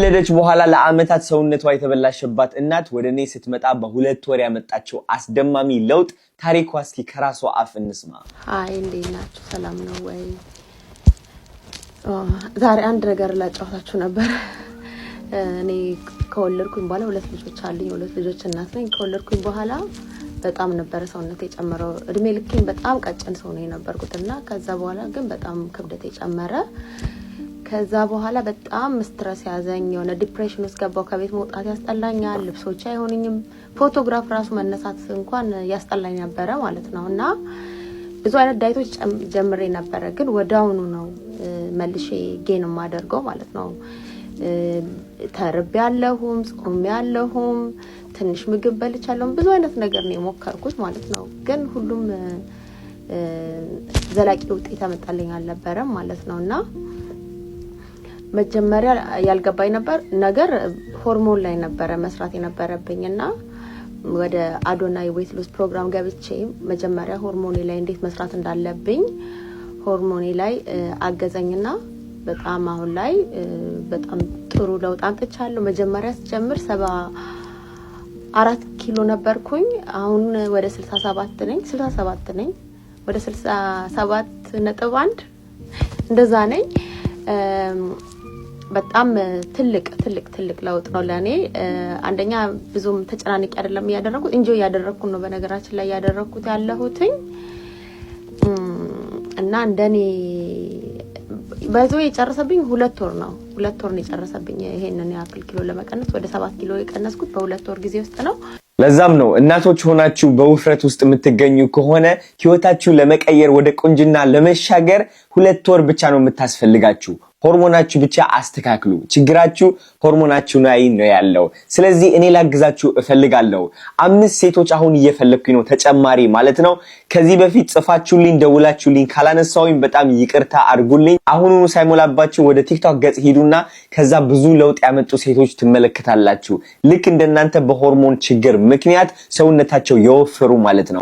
ከወለደች በኋላ ለአመታት ሰውነቷ የተበላሸባት እናት ወደኔ ስትመጣ በሁለት ወር ያመጣቸው አስደማሚ ለውጥ ታሪኳ እስኪ ከራሷ አፍ እንስማ። አይ እንዴት ናችሁ? ሰላም ነው ወይ? ዛሬ አንድ ነገር ላጫውታችሁ ነበር። እኔ ከወለድኩኝ በኋላ ሁለት ልጆች አሉኝ። ሁለት ልጆች እናት ነኝ። ከወለድኩኝ በኋላ በጣም ነበር ሰውነቴ ጨመረው። እድሜ ልኬን በጣም ቀጭን ሰው ነኝ ነበርኩትና ከዛ በኋላ ግን በጣም ክብደቴ ጨመረ። ከዛ በኋላ በጣም ስትረስ ያዘኝ። የሆነ ዲፕሬሽን ውስጥ ገባው። ከቤት መውጣት ያስጠላኛል። ልብሶች አይሆንኝም። ፎቶግራፍ ራሱ መነሳት እንኳን ያስጠላኝ ነበር ማለት ነውና ብዙ አይነት ዳይቶች ጀምሬ ነበር። ግን ወዳውኑ ነው መልሼ ጌን ማደርገው ማለት ነው። ተርቤያለሁም ጾሜያለሁም ትንሽ ምግብ በልቻለሁም ብዙ አይነት ነገር ነው የሞከርኩት ማለት ነው። ግን ሁሉም ዘላቂ ውጤት አመጣልኝ አልነበረም ማለት ነውና መጀመሪያ ያልገባኝ ነገር ሆርሞን ላይ ነበር መስራት የነበረብኝና ወደ አዶናይ ዌት ሎስ ፕሮግራም ገብቼ መጀመሪያ ሆርሞኔ ላይ እንዴት መስራት እንዳለብኝ ሆርሞኔ ላይ አገዘኝና በጣም አሁን ላይ በጣም ጥሩ ለውጥ አምጥቻለሁ። መጀመሪያ ስጀምር 74 ኪሎ ነበርኩኝ። አሁን ወደ 67 ነኝ። ወደ 67.1 እንደዛ ነኝ። በጣም ትልቅ ለውጥ ነው ለኔ። አንደኛ ብዙም ተጨናንቄ አይደለም ያደረኩት፣ ኢንጆይ ያደረኩት ነው በነገራችን ላይ ያደረኩት ያለሁትኝ እና እንደኔ በዚህ የጨረሰብኝ 2 ወር ነው የጨረሰብኝ ይሄንን ያክል ኪሎ ለመቀነስ ወደ 7 ኪሎ የቀነስኩት በ2 ወር ጊዜ ውስጥ ነው። ለዛም ነው እናቶች ሆናችሁ በውፍረት ውስጥ የምትገኙ ከሆነ ህይወታችሁ ለመቀየር ወደ ቁንጅና ለመሻገር 2 ወር ብቻ ነው የምታስፈልጋችሁ። ሆርሞናችሁ ብቻ አስተካክሉ። ችግራችሁ ሆርሞናችሁ ላይ ነው ያለው። ስለዚህ እኔ ላግዛችሁ እፈልጋለሁ። 5 ሴቶች አሁን እየፈለኩኝ ነው ተጨማሪ ማለት ነው። ከዚህ በፊት ጽፋችሁልኝ ደውላችሁልኝ ካላነሳውኝ በጣም ይቅርታ አድርጉልኝ። አሁኑኑ ሳይሞላባችሁ ወደ ቲክቶክ ገጽ ሂዱና ከዛ ብዙ ለውጥ ያመጡ ሴቶች ትመለከታላችሁ። ልክ እንደናንተ በሆርሞን ችግር ምክንያት ሰውነታቸው የወፈሩ ማለት ነው።